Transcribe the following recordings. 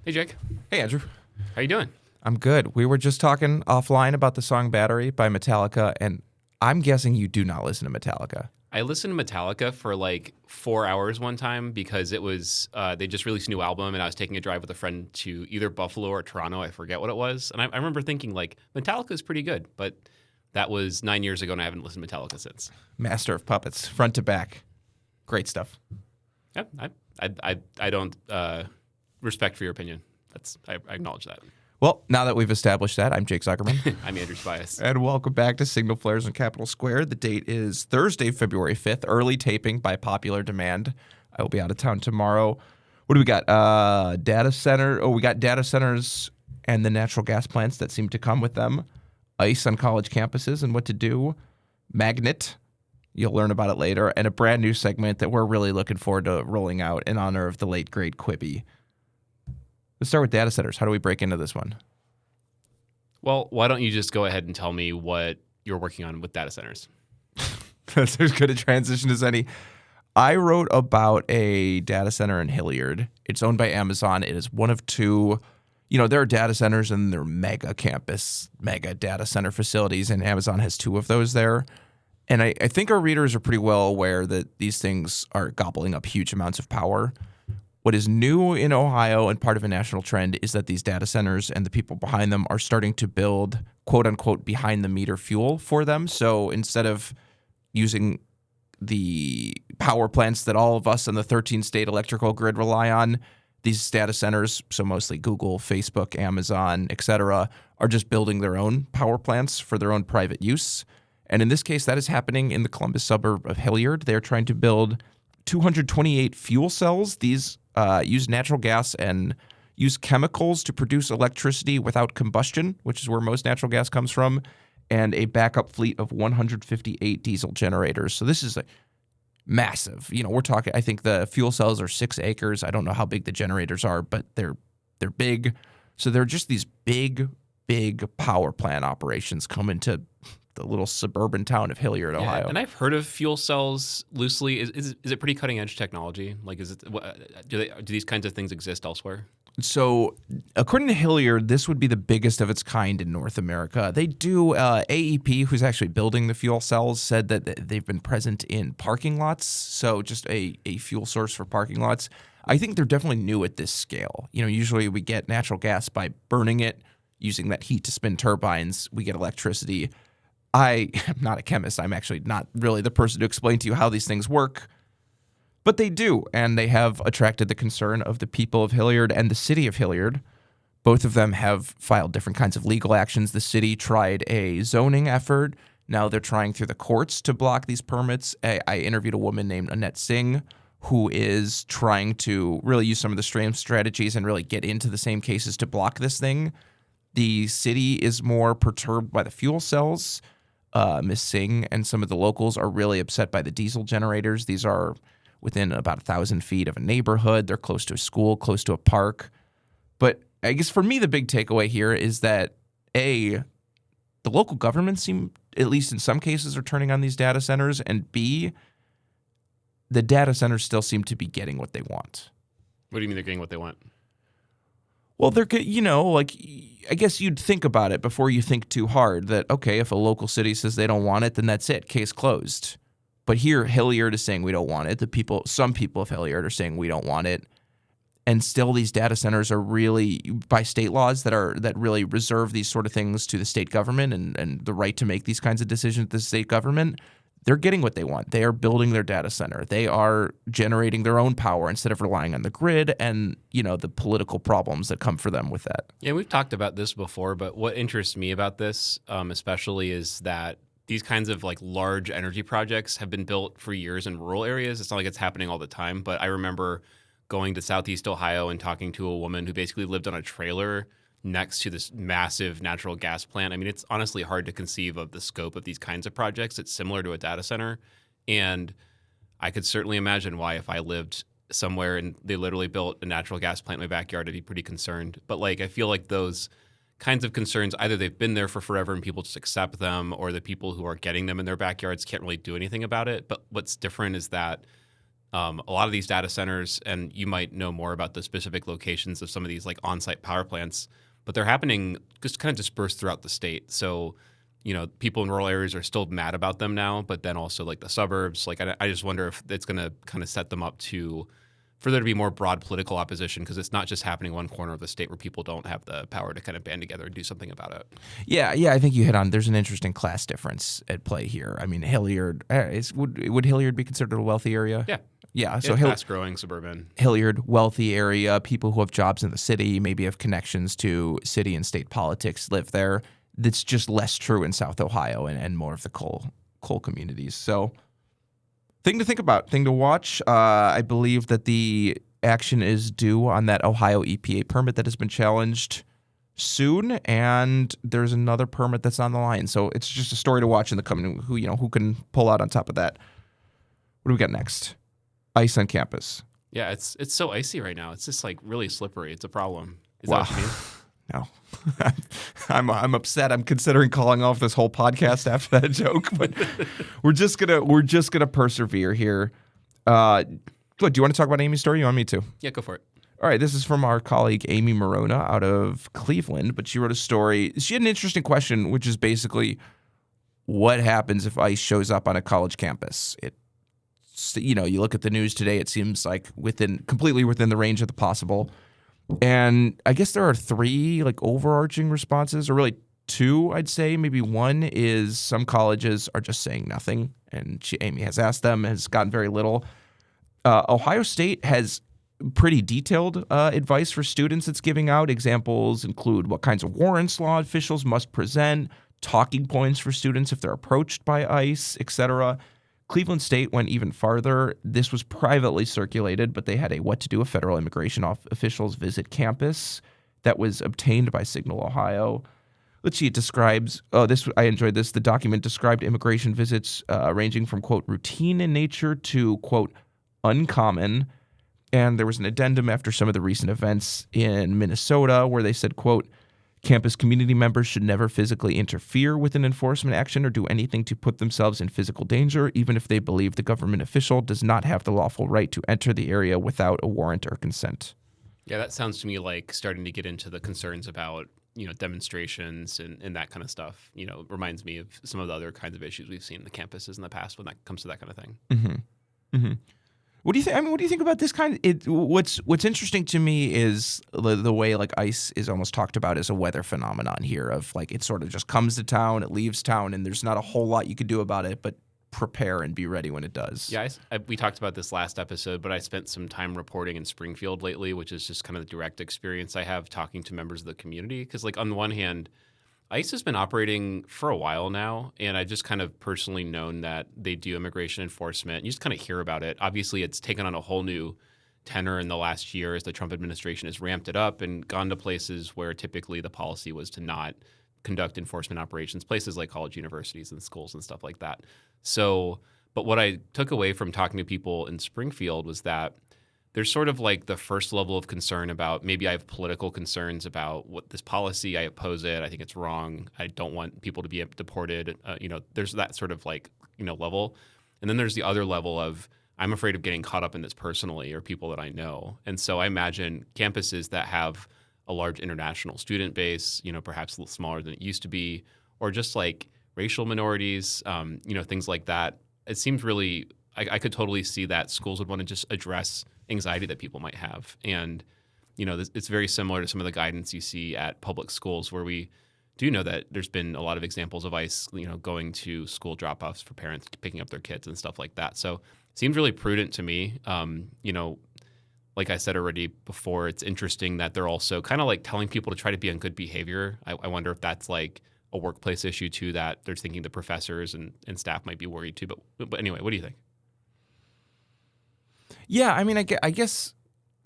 Hey, Jake. Hey, Andrew. How you doing? I'm good. We were just talking offline about the song Battery by Metallica, and I'm guessing you do not listen to Metallica. I listened to Metallica for like 4 hours one time because it was they just released a new album, and I was taking a drive with a friend to either Buffalo or Toronto. I forget what it was, and I remember thinking like Metallica is pretty good, but that was 9 years ago, and I haven't listened to Metallica since. Master of Puppets, front to back. Great stuff. Yeah, I don't respect for your opinion. I acknowledge that. Well, now that we've established that, I'm Jake Zuckerman. I'm Andrew Tobias. And welcome back to Signal Flares in Capitol Square. The date is Thursday, February 5th, early taping by popular demand. I will be out of town tomorrow. What do we got? Data center. Oh, we got data centers and the natural gas plants that seem to come with them. ICE on college campuses and what to do. Magnet. You'll learn about it later. And a brand new segment that we're really looking forward to rolling out in honor of the late, great Quibi. Let's start with data centers. How do we break into this one? Well, why don't you just go ahead and tell me what you're working on with data centers? That's as good a transition as any. I wrote about a data center in Hilliard. It's owned by Amazon. It is one of two. There are data centers and they're mega campus, mega data center facilities, and Amazon has two of those there. And I think our readers are pretty well aware that these things are gobbling up huge amounts of power. What is new in Ohio and part of a national trend is that these data centers and the people behind them are starting to build quote unquote behind the meter fuel for them. So instead of using the power plants that all of us on the 13-state electrical grid rely on, these data centers, so mostly Google, Facebook, Amazon, et cetera, are just building their own power plants for their own private use. And in this case, that is happening in the Columbus suburb of Hilliard. They're trying to build 228 fuel cells. These use natural gas and use chemicals to produce electricity without combustion, which is where most natural gas comes from, and a backup fleet of 158 diesel generators. So this is massive. We're talking, I think the fuel cells are 6 acres. I don't know how big the generators are, but they're big. So they're just these big power plant operations coming to the little suburban town of Hilliard, Ohio. And I've heard of fuel cells loosely. Is it pretty cutting edge technology? Like, do these kinds of things exist elsewhere? So, according to Hilliard, this would be the biggest of its kind in North America. They do. AEP, who's actually building the fuel cells, said that they've been present in parking lots. So, just a fuel source for parking lots. I think they're definitely new at this scale. Usually we get natural gas by burning it, using that heat to spin turbines. We get electricity. I am not a chemist. I'm actually not really the person to explain to you how these things work. But they do, and they have attracted the concern of the people of Hilliard and the city of Hilliard. Both of them have filed different kinds of legal actions. The city tried a zoning effort. Now they're trying through the courts to block these permits. I interviewed a woman named Annette Singh, who is trying to really use some of the same strategies and really get into the same cases to block this thing. The city is more perturbed by the fuel cells. Ms. Singh and some of the locals are really upset by the diesel generators. These are within about 1,000 feet of a neighborhood. They're close to a school, close to a park. But I guess for me, the big takeaway here is that, A, the local governments seem, at least in some cases, are turning on these data centers, and B, the data centers still seem to be getting what they want. What do you mean they're getting what they want? Well, they're, I guess you'd think about it before you think too hard that, okay, if a local city says they don't want it, then that's it, case closed. But here, Hilliard is saying we don't want it. Some people of Hilliard are saying we don't want it. And still these data centers are really, by state laws that really reserve these sort of things to the state government and the right to make these kinds of decisions to the state government, they're getting what they want. They are building their data center. They are generating their own power instead of relying on the grid and, the political problems that come for them with that. Yeah, we've talked about this before, but what interests me about this especially is that these kinds of like large energy projects have been built for years in rural areas. It's not like it's happening all the time, but I remember going to Southeast Ohio and talking to a woman who basically lived on a trailer next to this massive natural gas plant. I mean, it's honestly hard to conceive of the scope of these kinds of projects. It's similar to a data center. And I could certainly imagine why, if I lived somewhere and they literally built a natural gas plant in my backyard, I'd be pretty concerned. But I feel like those kinds of concerns, either they've been there for forever and people just accept them, or the people who are getting them in their backyards can't really do anything about it. But what's different is that A lot of these data centers, and you might know more about the specific locations of some of these like on-site power plants, but they're happening just kind of dispersed throughout the state. So, people in rural areas are still mad about them now, but then also like the suburbs. Like I just wonder if it's going to kind of set them up for there to be more broad political opposition, because it's not just happening in one corner of the state where people don't have the power to kind of band together and do something about it. Yeah, I think you hit on. There's an interesting class difference at play here. I mean, Hilliard would Hilliard be considered a wealthy area? Yeah. So fast-growing suburban. Hilliard, wealthy area, people who have jobs in the city, maybe have connections to city and state politics, live there. That's just less true in South Ohio and more of the coal communities. So, thing to think about, thing to watch. I believe that the action is due on that Ohio EPA permit that has been challenged soon, and there's another permit that's on the line. So it's just a story to watch in the coming. Who can pull out on top of that? What do we got next? Ice on campus. Yeah, it's so icy right now. It's just like really slippery. It's a problem. Is Wow. that what you mean? No. I'm upset. I'm considering calling off this whole podcast after that joke, but we're just gonna persevere here. What do you want to talk about Amy's story? You want me to? Yeah, go for it. All right, this is from our colleague Amy Morona out of Cleveland, but she wrote a story. She had an interesting question, which is basically what happens if ICE shows up on a college campus. You look at the news today, it seems like completely within the range of the possible. And I guess there are three like overarching responses, or really two, I'd say. Maybe one is some colleges are just saying nothing, and Amy has asked them, has gotten very little. Ohio State has pretty detailed advice for students it's giving out. Examples include what kinds of warrants law officials must present, talking points for students if they're approached by ICE, etc. Cleveland State went even farther. This was privately circulated, but they had a what to do if federal immigration officials visit campus that was obtained by Signal Ohio. Let's see, it describes, I enjoyed this. The document described immigration visits ranging from, quote, routine in nature to, quote, uncommon. And there was an addendum after some of the recent events in Minnesota where they said, quote, campus community members should never physically interfere with an enforcement action or do anything to put themselves in physical danger, even if they believe the government official does not have the lawful right to enter the area without a warrant or consent. Yeah, that sounds to me like starting to get into the concerns about, demonstrations and that kind of stuff. Reminds me of some of the other kinds of issues we've seen in the campuses in the past when that comes to that kind of thing. Mm-hmm. Mm-hmm. What do you think? I mean, what do you think about this kind? What's interesting to me is the way like ICE is almost talked about as a weather phenomenon here. Of like it sort of just comes to town, it leaves town, and there's not a whole lot you could do about it, but prepare and be ready when it does. Yeah, we talked about this last episode, but I spent some time reporting in Springfield lately, which is just kind of the direct experience I have talking to members of the community. Because like on the one hand, ICE has been operating for a while now, and I just kind of personally known that they do immigration enforcement. And you just kind of hear about it. Obviously, it's taken on a whole new tenor in the last year as the Trump administration has ramped it up and gone to places where typically the policy was to not conduct enforcement operations, places like college universities and schools and stuff like that. So, but what I took away from talking to people in Springfield was that there's sort of like the first level of concern about maybe I have political concerns about what this policy, I oppose it, I think it's wrong, I don't want people to be deported. There's that sort of like, level. And then there's the other level of I'm afraid of getting caught up in this personally or people that I know. And so I imagine campuses that have a large international student base, perhaps a little smaller than it used to be, or just like racial minorities, things like that. It seems really, I could totally see that schools would want to just address anxiety that people might have. And, it's very similar to some of the guidance you see at public schools where we do know that there's been a lot of examples of ICE, going to school drop-offs for parents picking up their kids and stuff like that. So it seems really prudent to me. Like I said already before, it's interesting that they're also kind of like telling people to try to be on good behavior. I wonder if that's like a workplace issue too, that they're thinking the professors and staff might be worried too. But anyway, what do you think? Yeah, I mean, I guess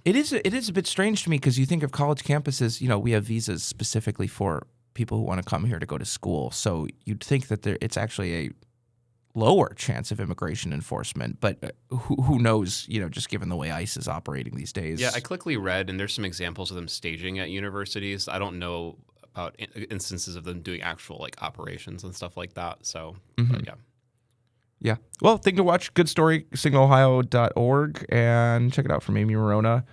it is a bit strange to me because you think of college campuses, we have visas specifically for people who want to come here to go to school. So you'd think that it's actually a lower chance of immigration enforcement, but who knows, just given the way ICE is operating these days. Yeah, I quickly read, and there's some examples of them staging at universities. I don't know about instances of them doing actual like operations and stuff like that. So, but yeah. Yeah. Well, thing to watch, good story, signalohio.org, and check it out from Amy Morona.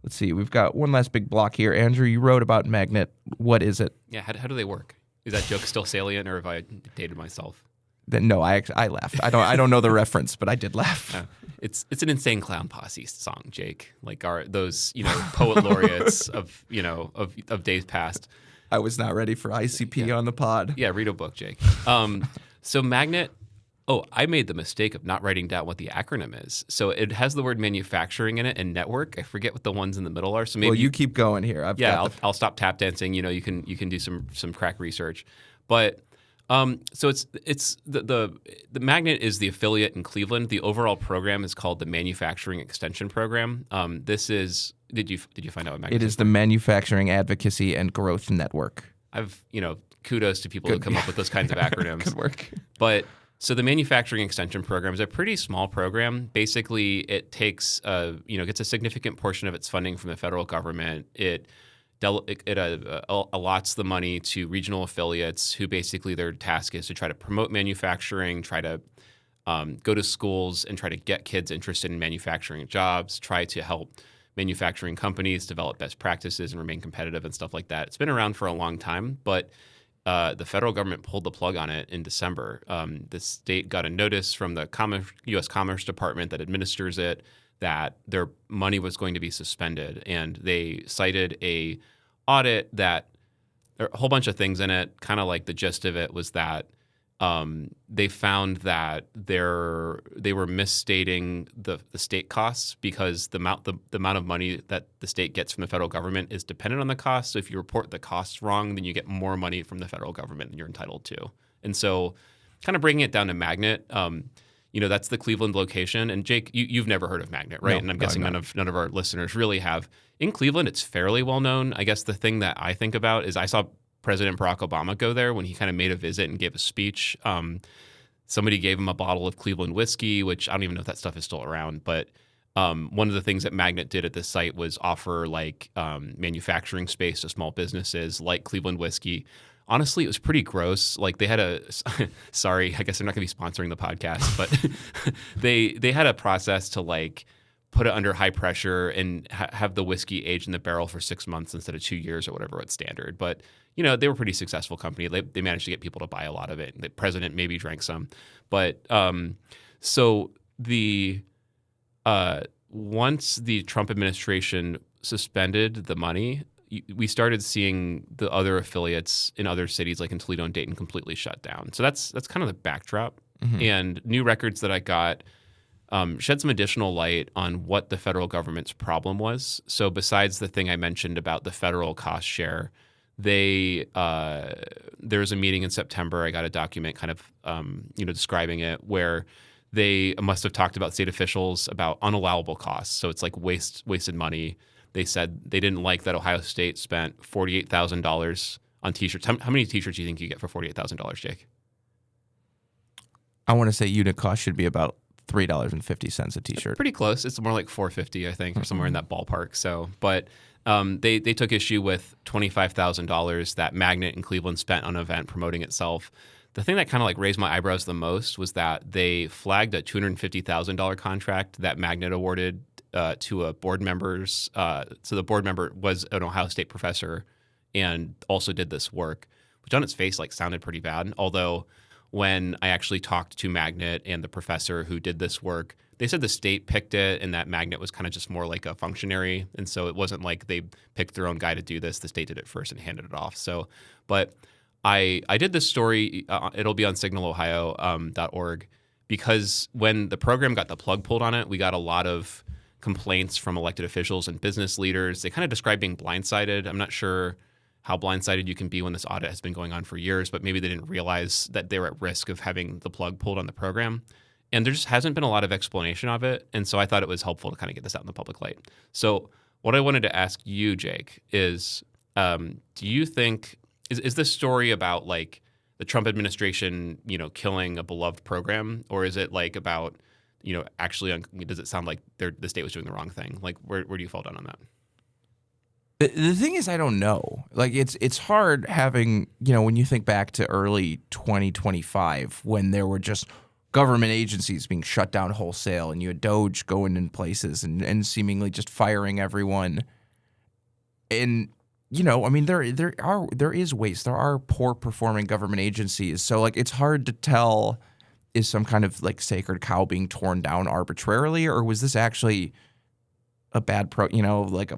Let's see. We've got one last big block here. Andrew, you wrote about Magnet. What is it? Yeah, how do they work? Is that joke still salient, or have I dated myself? No, I laughed. I don't know the reference, but I did laugh. It's an Insane Clown Posse song, Jake. Like those poet laureates of days past. I was not ready for ICP on the pod. Yeah, read a book, Jake. So Magnet. Oh, I made the mistake of not writing down what the acronym is. So it has the word manufacturing in it and network. I forget what the ones in the middle are. So maybe you keep going here. I'll stop tap dancing. You can do some crack research, but so it's the Magnet is the affiliate in Cleveland. The overall program is called the Manufacturing Extension Program. This is did you find out what Magnet? It is the Manufacturing Advocacy and Growth Network. Kudos to people who come up with those kinds of acronyms. Good work. But so the Manufacturing Extension Program is a pretty small program. Basically, it takes gets a significant portion of its funding from the federal government. It allots the money to regional affiliates who basically their task is to try to promote manufacturing, try to go to schools and try to get kids interested in manufacturing jobs, try to help manufacturing companies develop best practices and remain competitive and stuff like that. It's been around for a long time, but the federal government pulled the plug on it in December. The state got a notice from the U.S. Commerce Department that administers it that their money was going to be suspended, and they cited a audit that there are a whole bunch of things in it. Kind of like the gist of it was that they found that they were misstating the state costs because the amount of money that the state gets from the federal government is dependent on the cost. So if you report the costs wrong, then you get more money from the federal government than you're entitled to. And so, kind of bringing it down to Magnet, that's the Cleveland location. And Jake, you've never heard of Magnet, right? No, and I'm guessing none of our listeners really have. In Cleveland, it's fairly well known. I guess the thing that I think about is I saw President Barack Obama go there when he kind of made a visit and gave a speech. Somebody gave him a bottle of Cleveland whiskey, which I don't even know if that stuff is still around. But one of the things that Magnet did at this site was offer manufacturing space to small businesses like Cleveland whiskey. Honestly, it was pretty gross. Like they had sorry, I guess they're not going to be sponsoring the podcast, but they had a process to put it under high pressure and have the whiskey aged in the barrel for 6 months instead of 2 years or whatever it's standard. But they were a pretty successful company. They managed to get people to buy a lot of it. The president maybe drank some, but so the once the Trump administration suspended the money, we started seeing the other affiliates in other cities, like in Toledo and Dayton, completely shut down. So that's kind of the backdrop. Mm-hmm. And new records that I got shed some additional light on what the federal government's problem was. So besides the thing I mentioned about the federal cost share, there was a meeting in September. I got a document kind of describing it where they must have talked about state officials about unallowable costs. So it's like wasted money. They said they didn't like that Ohio State spent $48,000 on T-shirts. How many T-shirts do you think you get for $48,000, Jake? I want to say unit cost should be about $3.50 a T-shirt. Pretty close. It's more like $4.50, I think, or somewhere in that ballpark. So, but they took issue with $25,000 that Magnet in Cleveland spent on an event promoting itself. The thing that kind of raised my eyebrows the most was that they flagged a $250,000 contract that Magnet awarded to a board member's. So the board member was an Ohio State professor and also did this work, which on its face sounded pretty bad. Although when I actually talked to Magnet and the professor who did this work, they said the state picked it and that Magnet was kind of just more like a functionary. And so it wasn't like they picked their own guy to do this. The state did it first and handed it off. So, but I did this story. It'll be on signalohio.org because when the program got the plug pulled on it, we got a lot of complaints from elected officials and business leaders. They kind of described being blindsided. I'm not sure how blindsided you can be when this audit has been going on for years, but maybe they didn't realize that they were at risk of having the plug pulled on the program. And there just hasn't been a lot of explanation of it. And so I thought it was helpful to kind of get this out in the public light. So what I wanted to ask you, Jake, is do you think, is this story about the Trump administration, killing a beloved program? Or is it about, actually, does it sound like the state was doing the wrong thing? Where do you fall down on that? The thing is, I don't know. It's hard having, when you think back to early 2025 when there were just government agencies being shut down wholesale, and you had Doge going in places and seemingly just firing everyone. And I mean, there is waste. There are poor performing government agencies. So like, it's hard to tell, is some kind of like sacred cow being torn down arbitrarily, or was this actually a bad like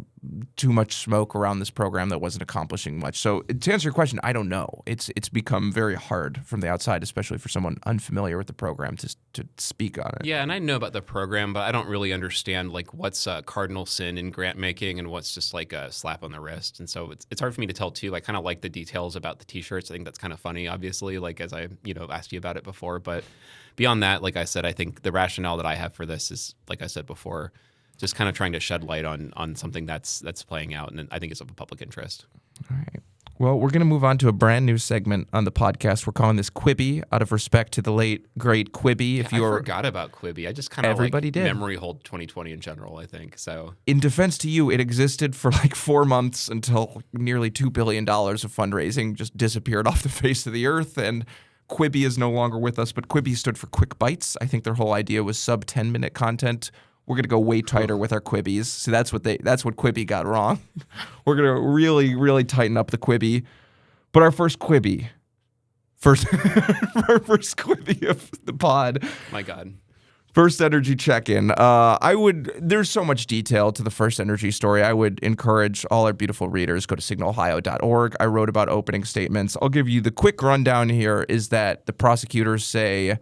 too much smoke around this program that wasn't accomplishing much? So to answer your question, I don't know. It's become very hard from the outside, especially for someone unfamiliar with the program, to speak on it. Yeah, and I know about the program, but I don't really understand like what's a cardinal sin in grant making and what's just like a slap on the wrist. And so it's hard for me to tell too. I kind of like the details about the T-shirts. I think that's kind of funny, obviously, like as I asked you about it before. But beyond that, like I said, I think the rationale that I have for this is, like I said before, just kind of trying to shed light on something that's playing out, and I think it's of a public interest. All right. Well, we're going to move on to a brand new segment on the podcast. We're calling this Quibi, out of respect to the late, great Quibi. I forgot about Quibi. I just kind of did. Memory hold 2020 in general, I think. So, in defense to you, it existed for like 4 months until nearly $2 billion of fundraising just disappeared off the face of the earth, and Quibi is no longer with us, but Quibi stood for Quick Bites. I think their whole idea was sub 10-minute content. We're going to go way tighter with our Quibis. So that's what Quibi got wrong. We're going to really, really tighten up the Quibi. But our first Quibi, our first Quibi of the pod. My God. FirstEnergy check-in. There's so much detail to the FirstEnergy story. I would encourage all our beautiful readers, go to signalohio.org. I wrote about opening statements. I'll give you the quick rundown here is that the prosecutors say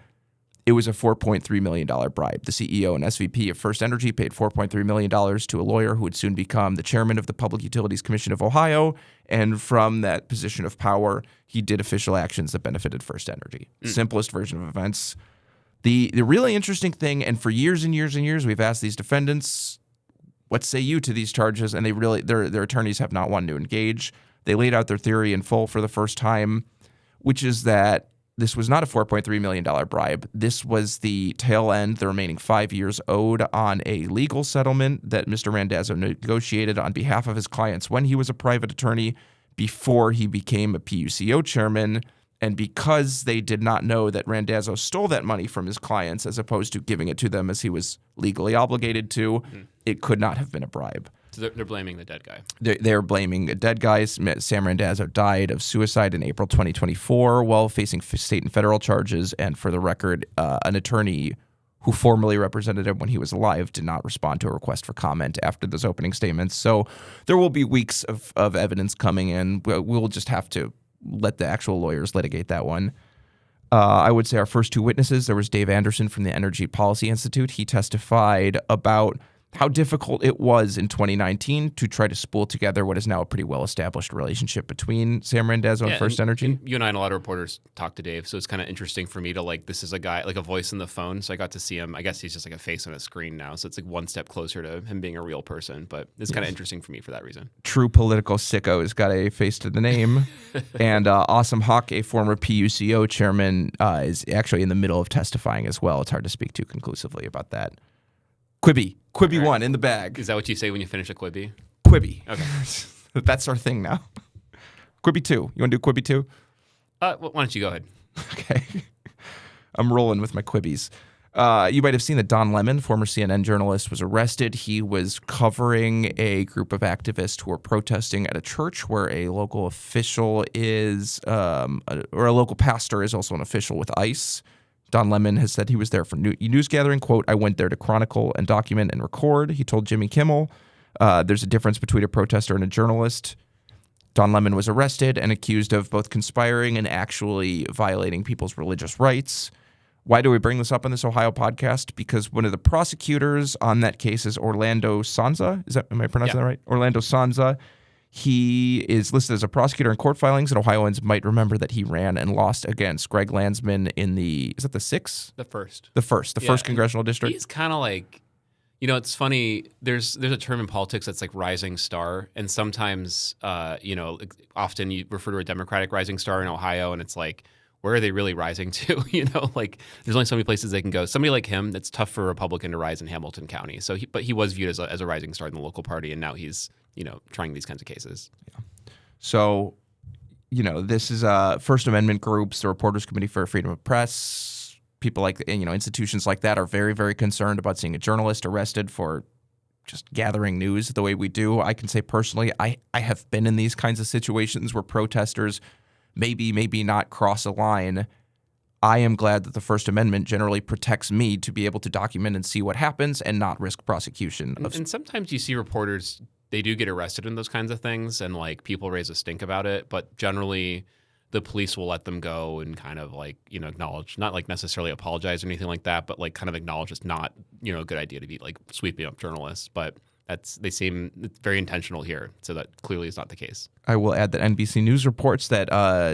it was a $4.3 million bribe. The CEO and SVP of FirstEnergy paid $4.3 million to a lawyer who would soon become the chairman of the Public Utilities Commission of Ohio. And from that position of power, he did official actions that benefited FirstEnergy. Simplest version of events. The really interesting thing, and for years and years and years, we've asked these defendants, what say you to these charges? And their attorneys have not wanted to engage. They laid out their theory in full for the first time, which is that this was not a $4.3 million bribe. This was the tail end, the remaining 5 years owed on a legal settlement that Mr. Randazzo negotiated on behalf of his clients when he was a private attorney before he became a PUCO chairman. And because they did not know that Randazzo stole that money from his clients as opposed to giving it to them as he was legally obligated to, it could not have been a bribe. So they're blaming the dead guy. They're blaming a dead guy. Sam Randazzo died of suicide in April 2024 while facing state and federal charges. And for the record, an attorney who formerly represented him when he was alive did not respond to a request for comment after those opening statements. So there will be weeks of evidence coming in. We'll just have to let the actual lawyers litigate that one. I would say our first two witnesses, there was Dave Anderson from the Energy Policy Institute. He testified about how difficult it was in 2019 to try to spool together what is now a pretty well-established relationship between Sam Randazzo and FirstEnergy. You and I and a lot of reporters talked to Dave, so it's kind of interesting for me to this is a guy, like a voice in the phone, so I got to see him. I guess he's just like a face on a screen now, so it's like one step closer to him being a real person, but it's kind of interesting for me for that reason. True political sicko has got a face to the name. And Awesome Hawk, a former PUCO chairman, is actually in the middle of testifying as well. It's hard to speak too conclusively about that. Quibi right. 1 in the bag. Is that what you say when you finish a Quibi? Quibi. Okay. That's our thing now. Quibi 2. You want to do Quibi 2? Why don't you go ahead? Okay. I'm rolling with my Quibis. You might have seen that Don Lemon, former CNN journalist, was arrested. He was covering a group of activists who were protesting at a church where a local official is, or a local pastor is also an official with ICE. Don Lemon has said he was there for news gathering. Quote, I went there to chronicle and document and record, he told Jimmy Kimmel. There's a difference between a protester and a journalist. Don Lemon was arrested and accused of both conspiring and actually violating people's religious rights. Why do we bring this up on this Ohio podcast? Because one of the prosecutors on that case is Orlando Sanza. Am I pronouncing that right? Orlando Sanza. He is listed as a prosecutor in court filings, and Ohioans might remember that he ran and lost against Greg Landsman in is that the 6th? The first. The first congressional district. He's kind of like, it's funny. There's a term in politics that's like rising star, and sometimes, often you refer to a Democratic rising star in Ohio, and it's like, where are they really rising to? There's only so many places they can go. Somebody like him, it's tough for a Republican to rise in Hamilton County. So, but he was viewed as a rising star in the local party, and now he's trying these kinds of cases. Yeah. So, this is First Amendment groups, the Reporters Committee for Freedom of Press, people like, institutions like that are very, very concerned about seeing a journalist arrested for just gathering news the way we do. I can say personally, I have been in these kinds of situations where protesters maybe not cross a line. I am glad that the First Amendment generally protects me to be able to document and see what happens and not risk prosecution. And sometimes you see reporters, they do get arrested in those kinds of things, and like people raise a stink about it, but generally the police will let them go and kind of like, acknowledge, not like necessarily apologize or anything like that, but like kind of acknowledge it's not, a good idea to be like sweeping up journalists. But it's very intentional here. So that clearly is not the case. I will add that NBC News reports that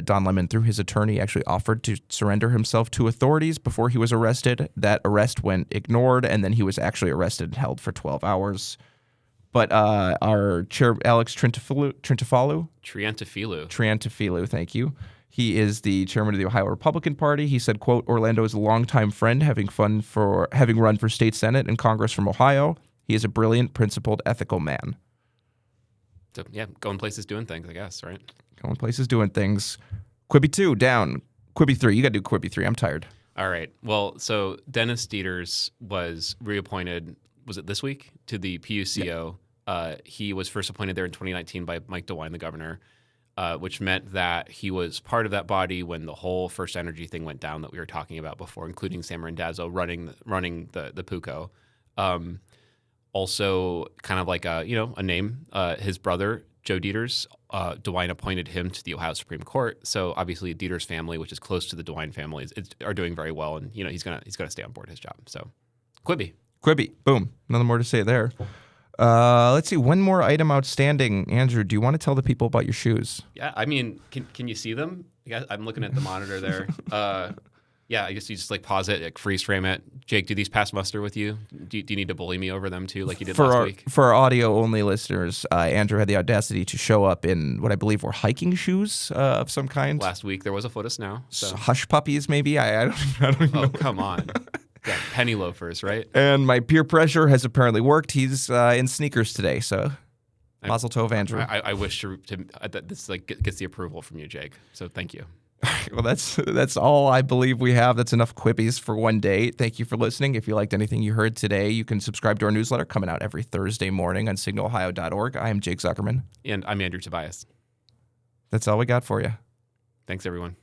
Don Lemon, through his attorney, actually offered to surrender himself to authorities before he was arrested. That arrest went ignored, and then he was actually arrested and held for 12 hours. But our chair, Alex Triantafilou, thank you. He is the chairman of the Ohio Republican Party. He said, quote, Orlando is a longtime friend, having run for state senate and Congress from Ohio. He is a brilliant, principled, ethical man. So, yeah, going places, doing things, I guess, right? Going places, doing things. Quibi 2, down. Quibi 3. You got to do Quibi 3. I'm tired. All right. Well, so Dennis Dieters was reappointed, was it this week, to the PUCO. Yeah. He was first appointed there in 2019 by Mike DeWine, the governor, which meant that he was part of that body when the whole FirstEnergy thing went down that we were talking about before, including Sam Randazzo running the PUCO. Also, kind of like a name, his brother, Joe Dieters, DeWine appointed him to the Ohio Supreme Court. So obviously, Dieters' family, which is close to the DeWine family, are doing very well, and he's gonna stay on board his job. So, Quibi, boom, nothing more to say there. Let's see, one more item outstanding. Andrew, do you want to tell the people about your shoes? Yeah, I mean, can you see them? I'm looking at the monitor there. Yeah, I guess you just like pause it, like freeze frame it. Jake, do these pass muster with you? Do you need to bully me over them too, like you did last week? For our audio-only listeners, Andrew had the audacity to show up in what I believe were hiking shoes of some kind. Last week there was a foot of snow. So. Hush puppies, maybe? I don't know. Oh, come on. Yeah, penny loafers, right? And my peer pressure has apparently worked. He's in sneakers today, so mazel tov, Andrew. I wish that this like gets the approval from you, Jake. So thank you. Well, that's all I believe we have. That's enough Quibbies for one day. Thank you for listening. If you liked anything you heard today, you can subscribe to our newsletter coming out every Thursday morning on signalohio.org. I am Jake Zuckerman. And I'm Andrew Tobias. That's all we got for you. Thanks, everyone.